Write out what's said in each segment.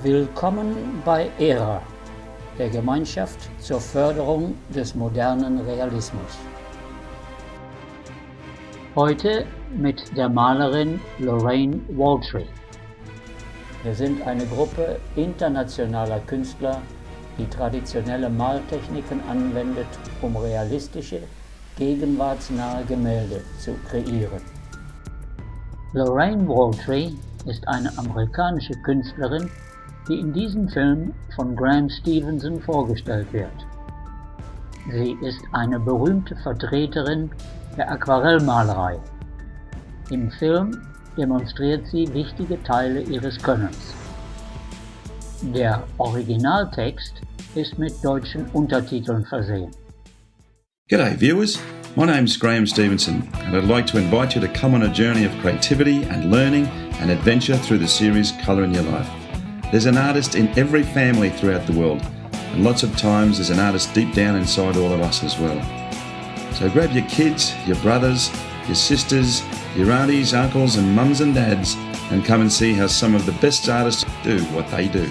Willkommen bei ERA, der Gemeinschaft zur Förderung des modernen Realismus. Heute mit der Malerin Lorraine Watry. Wir sind eine Gruppe internationaler Künstler, die traditionelle Maltechniken anwendet, um realistische, gegenwartsnahe Gemälde zu kreieren. Lorraine Watry ist eine amerikanische Künstlerin, die in diesem Film von Graeme Stevenson vorgestellt wird. Sie ist eine berühmte Vertreterin der Aquarellmalerei. Im Film demonstriert sie wichtige Teile ihres Könnens. Der Originaltext ist mit deutschen Untertiteln versehen. G'day viewers, my name's Graeme Stevenson and I'd like to invite you to come on a journey of creativity and learning and adventure through the series Colour in Your Life. There's an artist in every family throughout the world, and lots of times there's an artist deep down inside all of us as well. So grab your kids, your brothers, your sisters, your aunties, uncles and mums and dads and come and see how some of the best artists do what they do.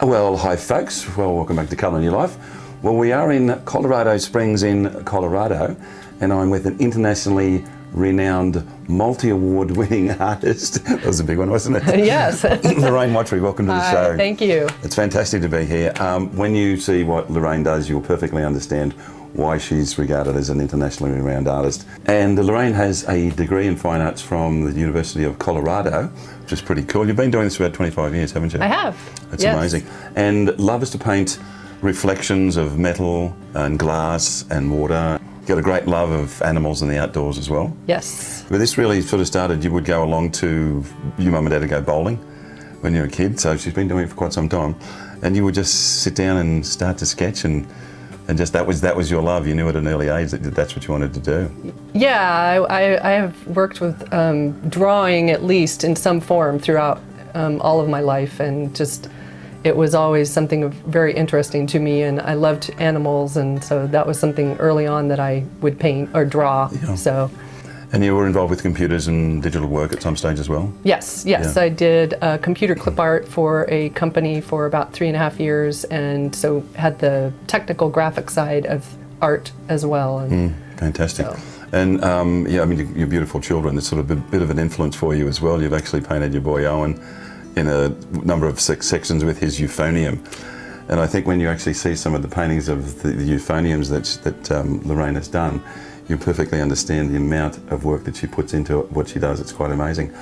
Well, hi folks. Well, welcome back to Colour in Your Life. Well, we are in Colorado Springs in Colorado, and I'm with an internationally renowned, multi-award winning artist. That was a big one, wasn't it? Yes. Lorraine Watry, welcome to the show. Thank you. It's fantastic to be here. When you see what Lorraine does, you'll perfectly understand why she's regarded as an internationally renowned artist. And Lorraine has a degree in fine arts from the University of Colorado, which is pretty cool. You've been doing this for about 25 years, haven't you? I have. That's yes. amazing. And loves to paint reflections of metal and glass and water. Got a great love of animals and the outdoors as well. Yes. But this really sort of started, you would go along to your mum and dad to go bowling when you were a kid, so she's been doing it for quite some time. And you would just sit down and start to sketch and just that was your love. You knew at an early age that that's what you wanted to do. Yeah, I have worked with drawing at least in some form throughout all of my life, and just it was always something very interesting to me, and I loved animals, and so that was something early on that I would paint or draw. Yeah. So. And you were involved with computers and digital work at some stage as well? Yes. Yeah. I did computer clip art for a company for about 3.5 years, and so had the technical graphic side of art as well. And fantastic. So. And yeah, I mean, your beautiful children, it's sort of a bit of an influence for you as well. You've actually painted your boy Owen in a number of sections with his euphonium. And I think when you actually see some of the paintings of the euphoniums that Lorraine has done, you perfectly understand the amount of work that she puts into what she does. It's quite amazing.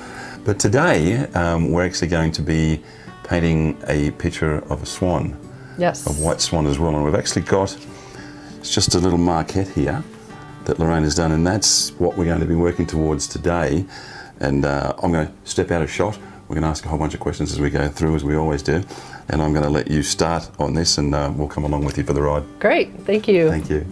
But today, we're actually going to be painting a picture of a swan. Yes. A white swan as well. And we've actually got, it's just a little marquette here that Lorraine has done, and that's what we're going to be working towards today. And I'm going to step out of shot. We're going to ask a whole bunch of questions as we go through, as we always do. And I'm going to let you start on this, and we'll come along with you for the ride. Great. Thank you. Thank you.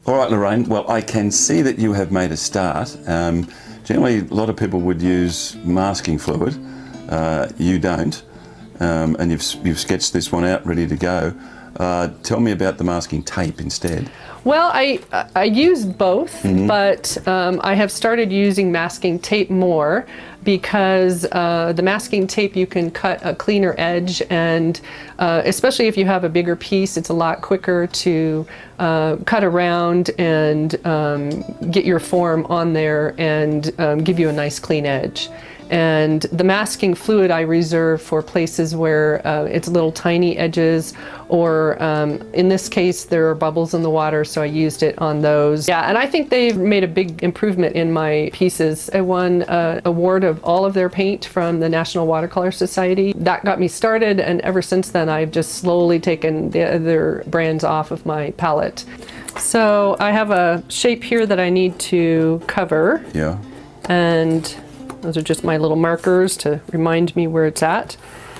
All right, Lorraine, well, I can see that you have made a start. Generally, a lot of people would use masking fluid. You don't, and you've sketched this one out, ready to go. Tell me about the masking tape instead. Well, I use both, but I have started using masking tape more because the masking tape, you can cut a cleaner edge, and especially if you have a bigger piece, it's a lot quicker to cut around and get your form on there and give you a nice clean edge. And the masking fluid I reserve for places where it's little tiny edges, or in this case there are bubbles in the water, so I used it on those. Yeah, and I think they've made a big improvement in my pieces. I won an award of all of their paint from the National Watercolor Society. That got me started, and ever since then I've just slowly taken the other brands off of my palette. So I have a shape here that I need to cover. Yeah. And those are just my little markers to remind me where it's at.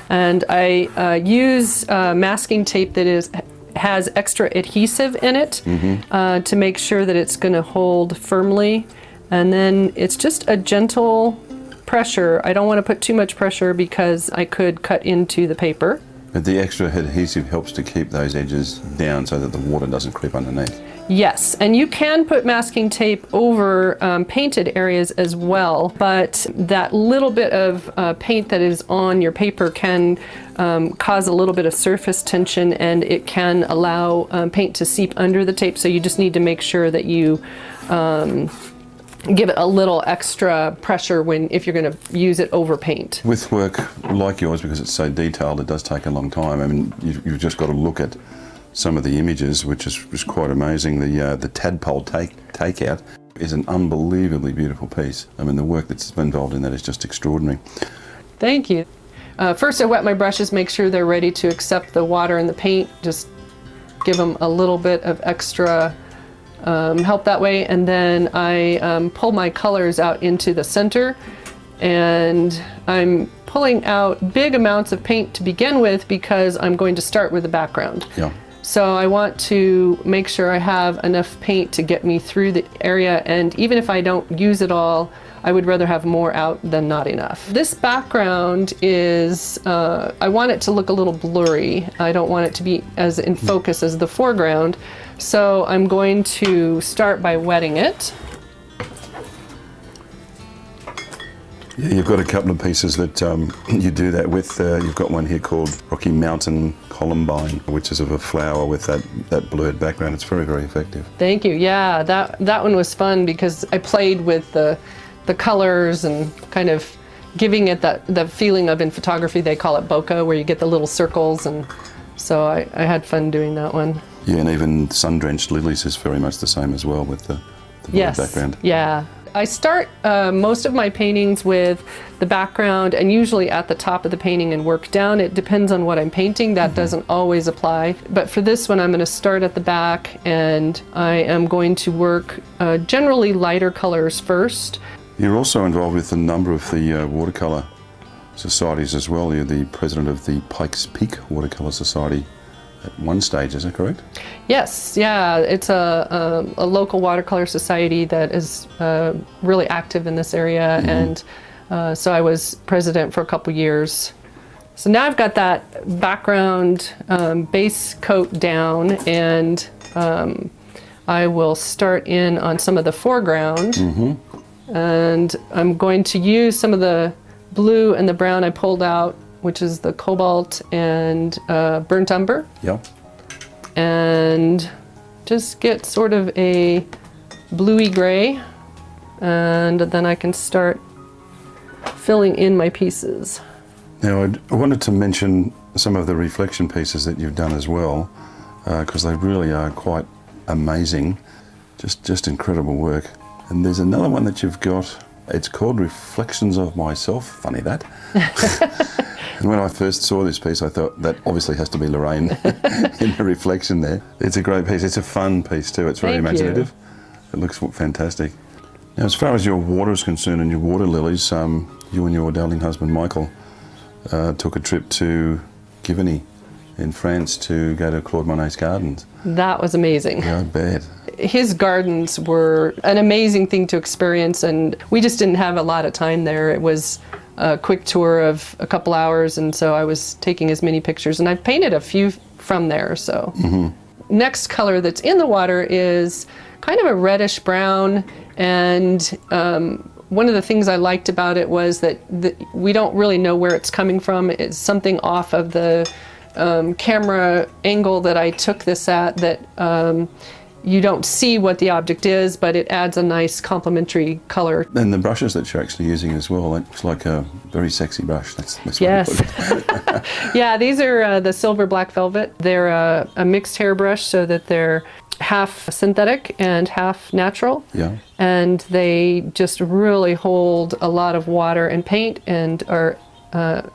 And I use masking tape that has extra adhesive in it to make sure that it's going to hold firmly. And then it's just a gentle pressure. I don't want to put too much pressure because I could cut into the paper. But the extra adhesive helps to keep those edges down so that the water doesn't creep underneath. Yes, and you can put masking tape over painted areas as well, but that little bit of paint that is on your paper can cause a little bit of surface tension, and it can allow paint to seep under the tape, so you just need to make sure that you give it a little extra pressure if you're going to use it over paint. With work like yours, because it's so detailed, it does take a long time. I mean, you've just got to look at some of the images, which is quite amazing. The tadpole takeout is an unbelievably beautiful piece. I mean, the work that's involved in that is just extraordinary. Thank you. First, I wet my brushes, make sure they're ready to accept the water and the paint. Just give them a little bit of extra help that way, and then I pull my colors out into the center, and I'm pulling out big amounts of paint to begin with because I'm going to start with the background. Yeah. So I want to make sure I have enough paint to get me through the area, and even if I don't use it all, I would rather have more out than not enough. This background is, I want it to look a little blurry. I don't want it to be as in focus as the foreground. So I'm going to start by wetting it. Yeah, you've got a couple of pieces that you do that with. You've got one here called Rocky Mountain Columbine, which is of a flower with that blurred background. It's very, very effective. Thank you. Yeah, that one was fun because I played with the colors and kind of giving it the feeling of, in photography they call it bokeh, where you get the little circles, and so I had fun doing that one. Yeah, and even sun-drenched lilies is very much the same as well with the blurred background. Yeah. I start most of my paintings with the background and usually at the top of the painting and work down. It depends on what I'm painting. That doesn't always apply. But for this one, I'm going to start at the back, and I am going to work generally lighter colors first. You're also involved with a number of the watercolour societies as well. You're the president of the Pikes Peak Watercolour Society at one stage, is that correct? Yes, yeah, it's a local watercolor society that is really active in this area, and so I was president for a couple years. So now I've got that background base coat down, and I will start in on some of the foreground, and I'm going to use some of the blue and the brown I pulled out, which is the cobalt and burnt umber. Yeah. And just get sort of a bluey gray, and then I can start filling in my pieces. Now I wanted to mention some of the reflection pieces that you've done as well, because they really are quite amazing, just incredible work. And there's another one that you've got, it's called Reflections of Myself, funny that. And when I first saw this piece, I thought that obviously has to be Lorraine in the reflection there. It's a great piece. It's a fun piece too. It's very imaginative. It looks fantastic. Now, as far as your water is concerned and your water lilies, you and your darling husband Michael took a trip to Giverny in France to go to Claude Monet's gardens. That was amazing. Yeah, I bet. His gardens were an amazing thing to experience, and we just didn't have a lot of time there. It was a quick tour of a couple hours, and so I was taking as many pictures, and I've painted a few from there. So next color that's in the water is kind of a reddish brown, and one of the things I liked about it was that we don't really know where it's coming from. It's something off of the camera angle that I took this at, that you don't see what the object is, but it adds a nice complementary color. And the brushes that you're actually using as well, it's like a very sexy brush. That's yes. Yeah, these are the silver black velvet. They're a mixed hairbrush, so that they're half synthetic and half natural. Yeah. And they just really hold a lot of water and paint, and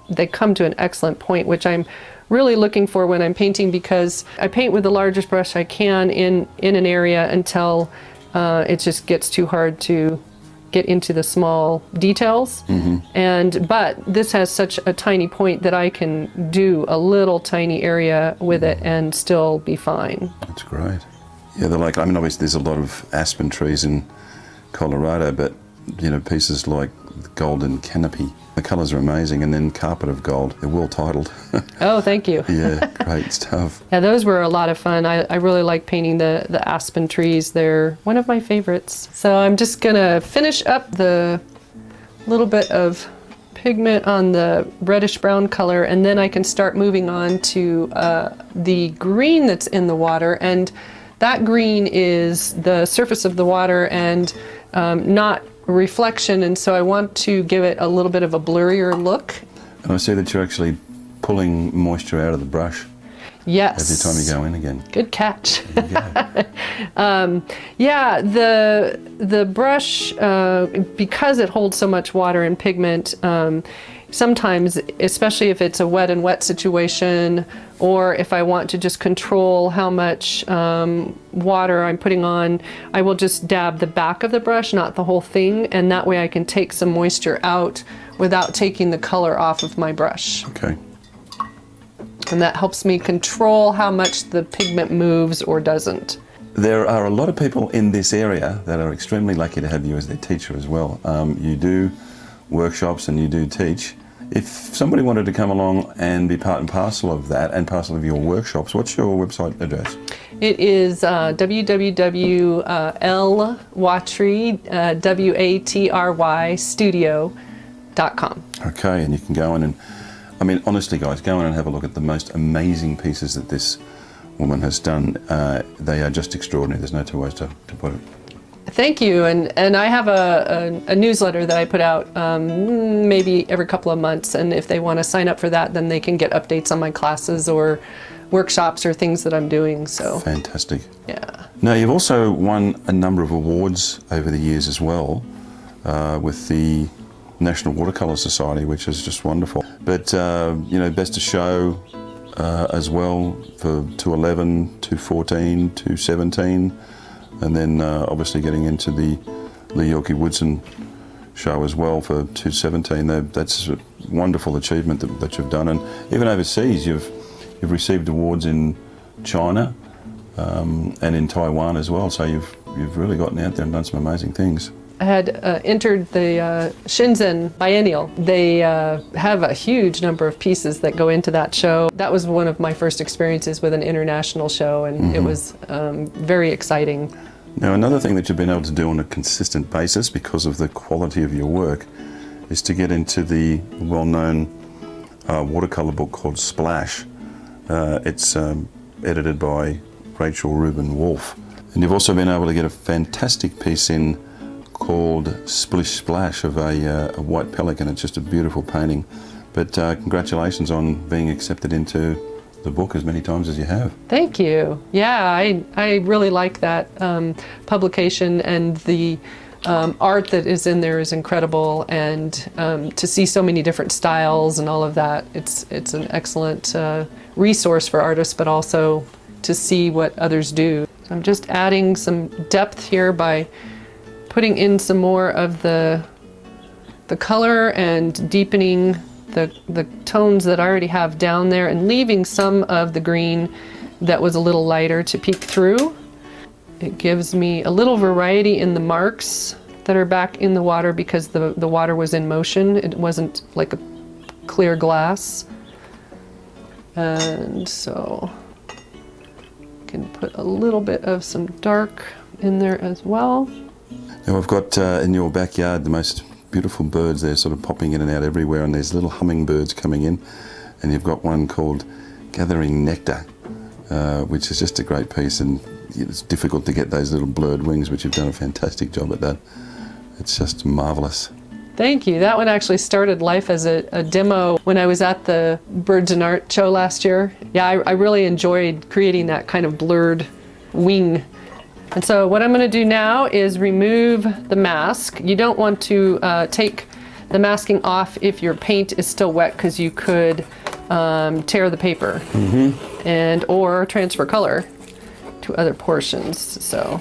they come to an excellent point, which I'm really looking for when I'm painting, because I paint with the largest brush I can in an area until it just gets too hard to get into the small details. But this has such a tiny point that I can do a little tiny area with it and still be fine. That's great. Yeah, they're like, I mean, obviously there's a lot of aspen trees in Colorado, but pieces like the Golden Canopy, the colours are amazing, and then Carpet of Gold, they're well titled. Oh, thank you. Yeah, great stuff. Yeah, those were a lot of fun. I really like painting the aspen trees. They're one of my favorites. So I'm just gonna finish up the little bit of pigment on the reddish brown color, and then I can start moving on to the green that's in the water. And that green is the surface of the water and not reflection, and so I want to give it a little bit of a blurrier look. And I see that you're actually pulling moisture out of the brush. Yes. Every time you go in again. Good catch. There you go. Yeah, the brush, because it holds so much water and pigment, sometimes, especially if it's a wet and wet situation, or if I want to just control how much water I'm putting on, I will just dab the back of the brush, not the whole thing, and that way I can take some moisture out without taking the color off of my brush. Okay. And that helps me control how much the pigment moves or doesn't. There are a lot of people in this area that are extremely lucky to have you as their teacher as well. You do workshops and you do teach. If somebody wanted to come along and be part and parcel of that and parcel of your workshops, what's your website address? It is www.watrystudio.com. Okay, and you can go in and, I mean, honestly guys, go in and have a look at the most amazing pieces that this woman has done. They are just extraordinary. There's no two ways to put it. Thank you, and I have a newsletter that I put out maybe every couple of months, and if they want to sign up for that, then they can get updates on my classes or workshops or things that I'm doing. So fantastic. Yeah. Now, you've also won a number of awards over the years as well, with the National Watercolour Society, which is just wonderful. But Best of Show as well for 2011, 2014, 2017. And then obviously getting into the Lee Yorkie Woodson show as well for 2017. That's a wonderful achievement that you've done. And even overseas, you've received awards in China and in Taiwan as well. So you've really gotten out there and done some amazing things. I had entered the Shenzhen Biennial. They have a huge number of pieces that go into that show. That was one of my first experiences with an international show, and it was very exciting. Now, another thing that you've been able to do on a consistent basis because of the quality of your work is to get into the well-known watercolour book called Splash. It's edited by Rachel Rubin Wolfe. And you've also been able to get a fantastic piece in called Splish Splash of a white pelican. It's just a beautiful painting. But congratulations on being accepted into the book as many times as you have. Thank you. Yeah, I really like that publication, and the art that is in there is incredible, and to see so many different styles and all of that, it's an excellent resource for artists, but also to see what others do. So I'm just adding some depth here by putting in some more of the color and deepening the tones that I already have down there, and leaving some of the green that was a little lighter to peek through. It gives me a little variety in the marks that are back in the water because the water was in motion. It wasn't like a clear glass. And so I can put a little bit of some dark in there as well. Now I've got in your backyard the most beautiful birds. They're sort of popping in and out everywhere, and there's little hummingbirds coming in, and you've got one called Gathering Nectar, which is just a great piece, and it's difficult to get those little blurred wings, but you've done a fantastic job at that. It's just marvellous. Thank you. That one actually started life as a demo when I was at the Birds and Art show last year. Yeah, I really enjoyed creating that kind of blurred wing. And so what I'm going to do now is remove the mask. You don't want to take the masking off if your paint is still wet, because you could tear the paper and or transfer color to other portions. So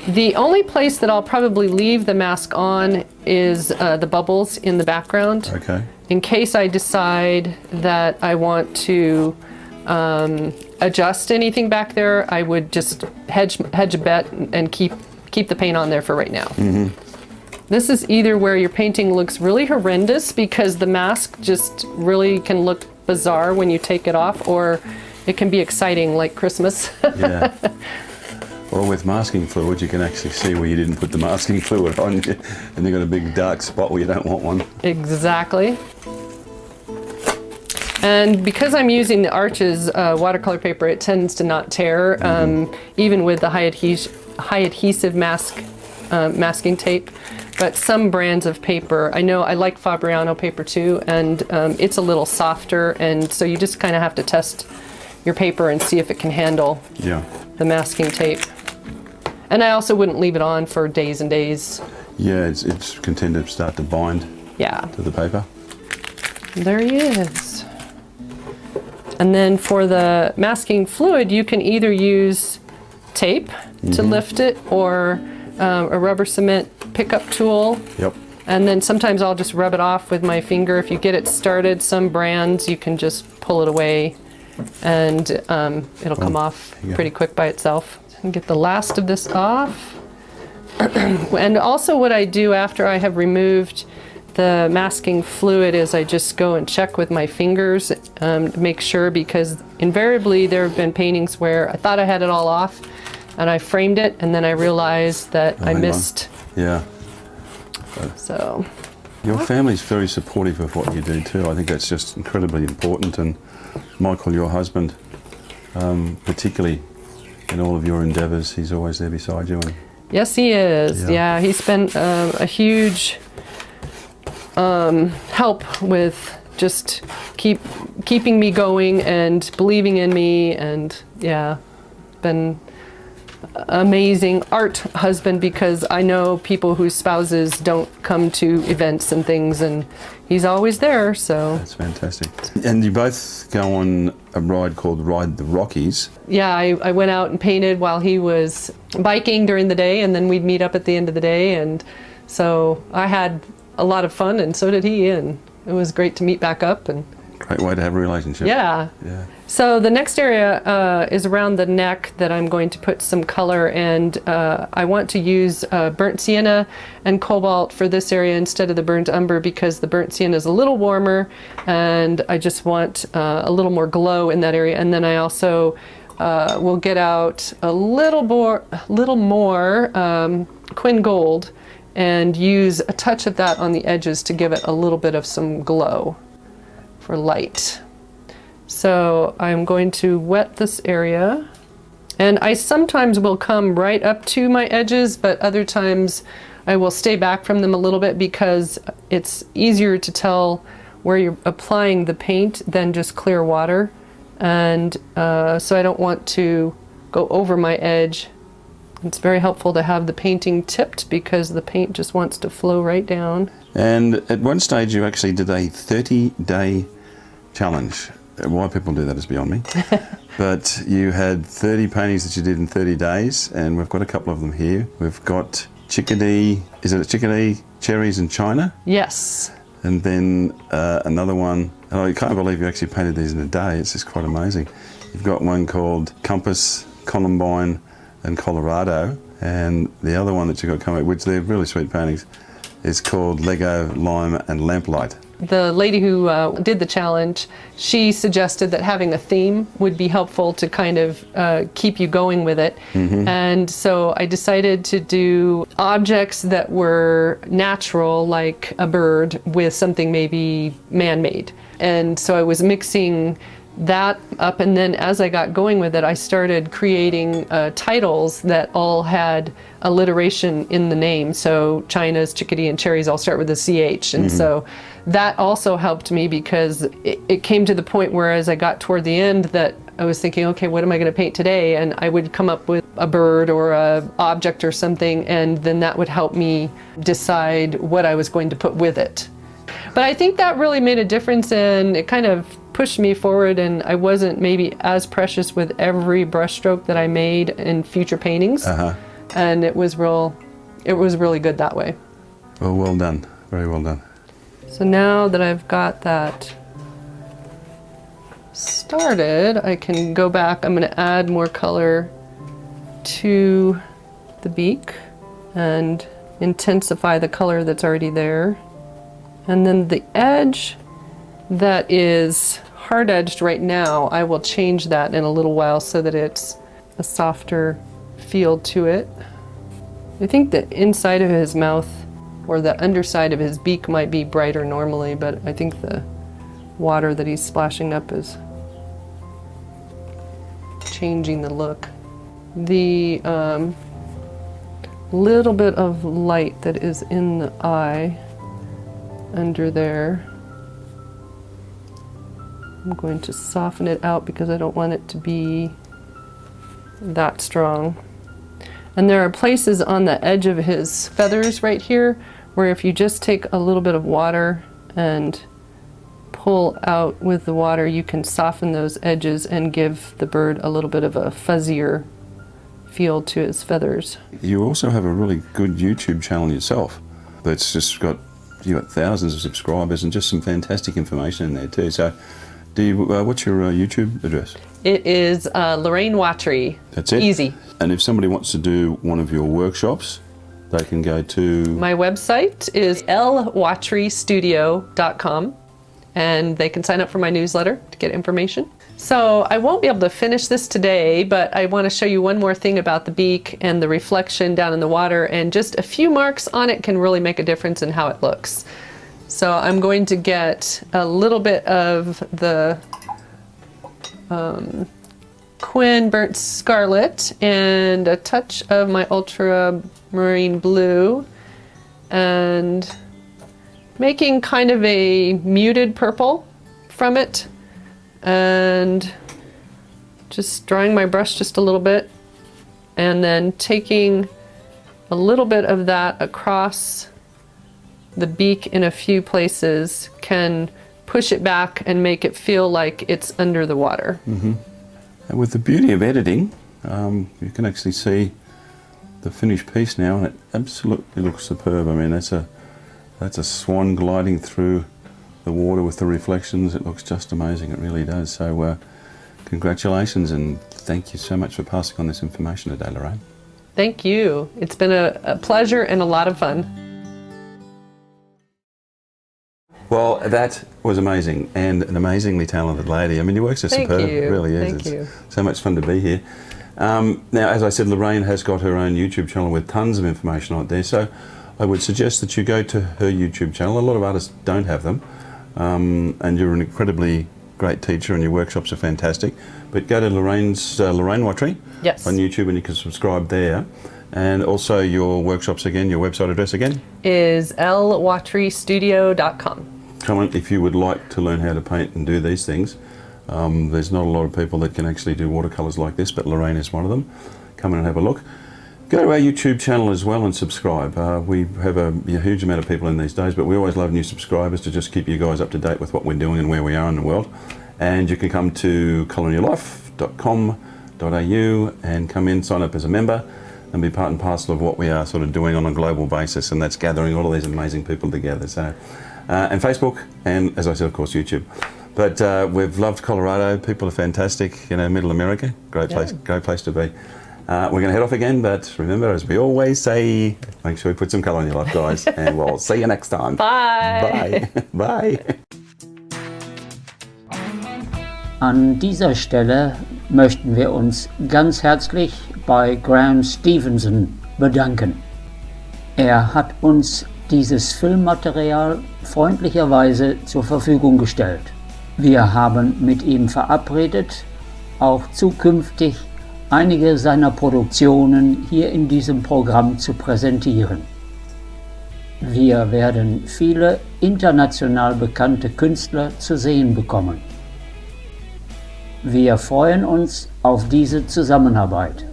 The only place that I'll probably leave the mask on is the bubbles in the background. Okay. In case I decide that I want to adjust anything back there, I would just hedge a bet and keep the paint on there for right now. Mm-hmm. This is either where your painting looks really horrendous because the mask just really can look bizarre when you take it off, or it can be exciting like Christmas. Yeah. Well, with masking fluid, you can actually see where you didn't put the masking fluid on, and you've got a big dark spot where you don't want one. Exactly. And because I'm using the Arches watercolor paper, it tends to not tear, even with the high adhesive masking tape. But some brands of paper, I know I like Fabriano paper too, and it's a little softer, and so you just kind of have to test your paper and see if it can handle the masking tape. And I also wouldn't leave it on for days and days. Yeah, it's can tend to start to bind to the paper. There he is. And then for the masking fluid, you can either use tape to lift it, or a rubber cement pickup tool. Yep. And then sometimes I'll just rub it off with my finger. If you get it started, some brands you can just pull it away and it'll come off pretty quick by itself. And get the last of this off. And also what I do after I have removed the masking fluid is I just go and check with my fingers to make sure, because invariably there have been paintings where I thought I had it all off and I framed it and then I realized that I missed. Yeah. So. Your family's very supportive of what you do too. I think that's just incredibly important, and Michael, your husband, particularly in all of your endeavours, he's always there beside you. And yes, he is. Yeah, he's been a huge help with just keeping me going and believing in me, and been amazing art husband, because I know people whose spouses don't come to events and things, and he's always there. So that's fantastic. And you both go on a ride called Ride the Rockies. Yeah, I went out and painted while he was biking during the day, and then we'd meet up at the end of the day, and so I had a lot of fun, and so did he, and it was great to meet back up. And great way to have a relationship. Yeah. So the next area is around the neck that I'm going to put some color, and I want to use burnt sienna and cobalt for this area instead of the burnt umber, because the burnt sienna is a little warmer and I just want a little more glow in that area. And then I also will get out a little more Quin Gold and use a touch of that on the edges to give it a little bit of some glow for light. So I'm going to wet this area, and I sometimes will come right up to my edges, but other times I will stay back from them a little bit, because it's easier to tell where you're applying the paint than just clear water, and so I don't want to go over my edge. It's very helpful to have the painting tipped, because the paint just wants to flow right down. And at one stage you actually did a 30-day challenge. Why people do that is beyond me. But you had 30 paintings that you did in 30 days, and we've got a couple of them here. We've got chickadee, is it a chickadee, cherries and china? Yes. And then another one, and I can't believe you actually painted these in a day. It's just quite amazing. You've got one called Compass, Columbine and Colorado, and the other one that you got coming, which they're really sweet paintings, is called Lego, Lime and Lamplight. The lady who did the challenge, she suggested that having a theme would be helpful to kind of keep you going with it. And so I decided to do objects that were natural, like a bird, with something maybe man-made. And so I was mixing that up, and then as I got going with it, I started creating titles that all had alliteration in the name. So China's, chickadee, and cherries all start with a CH, and so that also helped me, because it came to the point where as I got toward the end that I was thinking, okay, what am I going to paint today? And I would come up with a bird or a object or something, and then that would help me decide what I was going to put with it. But I think that really made a difference, and it kind of pushed me forward, and I wasn't maybe as precious with every brushstroke that I made in future paintings. and it was really good that way. Well done, very well done. So now that I've got that started, I can go back. I'm going to add more color to the beak and intensify the color that's already there. And then the edge that is hard edged right now, I will change that in a little while so that it's a softer feel to it. I think the inside of his mouth or the underside of his beak might be brighter normally, but I think the water that he's splashing up is changing the look. The little bit of light that is in the eye under there, I'm going to soften it out because I don't want it to be that strong. And there are places on the edge of his feathers right here where if you just take a little bit of water and pull out with the water, you can soften those edges and give the bird a little bit of a fuzzier feel to his feathers. You also have a really good YouTube channel yourself that's just got, you got thousands of subscribers and just some fantastic information in there too. So do you, what's your YouTube address? It is Lorraine Watry. That's it? Easy. And if somebody wants to do one of your workshops, they can go to... My website is lwatrystudio.com, and they can sign up for my newsletter to get information. So I won't be able to finish this today, but I want to show you one more thing about the beak and the reflection down in the water, and just a few marks on it can really make a difference in how it looks. So I'm going to get a little bit of the Quinn Burnt Scarlet and a touch of my ultramarine blue, and making kind of a muted purple from it, and just drawing my brush just a little bit, and then taking a little bit of that across the beak in a few places can push it back and make it feel like it's under the water. Mm-hmm. And with the beauty of editing, you can actually see the finished piece now, and it absolutely looks superb. I mean, that's a swan gliding through the water with the reflections. It looks just amazing, it really does. So congratulations, and thank you so much for passing on this information today, Lorraine. Thank you. It's been a pleasure and a lot of fun. Well, that was amazing, and an amazingly talented lady. I mean, your works are superb. It really is. Thank you. So much fun to be here. Now, as I said, Lorraine has got her own YouTube channel with tons of information on it there, so I would suggest that you go to her YouTube channel. A lot of artists don't have them, and you're an incredibly great teacher and your workshops are fantastic. But go to Lorraine Watry on YouTube, and you can subscribe there. And also your workshops again, your website address again? Is lwatrystudio.com. Come on, if you would like to learn how to paint and do these things, there's not a lot of people that can actually do watercolours like this, but Lorraine is one of them. Come in and have a look. Go to our YouTube channel as well and subscribe. We have a huge amount of people in these days, but we always love new subscribers to just keep you guys up to date with what we're doing and where we are in the world. And you can come to colorinyourlife.com.au and come in, sign up as a member, and be part and parcel of what we are sort of doing on a global basis, and that's gathering all of these amazing people together. So, and Facebook, and as I said, of course, YouTube. But we've loved Colorado. People are fantastic. You know, Middle America, great place to be. We're going to head off again, but remember, as we always say, make sure you put some colour in your life, guys, and we'll see you next time. Bye. Bye. Bye. An dieser Stelle möchten wir uns ganz herzlich bei Graeme Stevenson bedanken. Er hat uns dieses Filmmaterial freundlicherweise zur Verfügung gestellt. Wir haben mit ihm verabredet, auch zukünftig einige seiner Produktionen hier in diesem Programm zu präsentieren. Wir werden viele international bekannte Künstler zu sehen bekommen. Wir freuen uns auf diese Zusammenarbeit.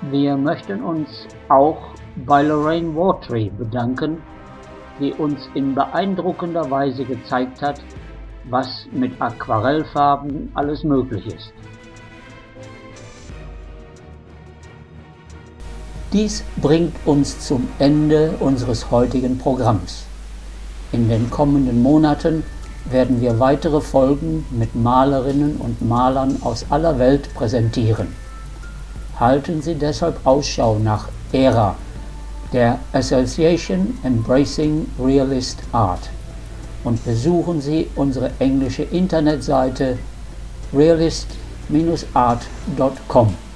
Wir möchten uns auch bei Lorraine Watry bedanken, die uns in beeindruckender Weise gezeigt hat, was mit Aquarellfarben alles möglich ist. Dies bringt uns zum Ende unseres heutigen Programms. In den kommenden Monaten werden wir weitere Folgen mit Malerinnen und Malern aus aller Welt präsentieren. Halten Sie deshalb Ausschau nach ERA, der Association Embracing Realist Art, und besuchen Sie unsere englische Internetseite realist-art.com.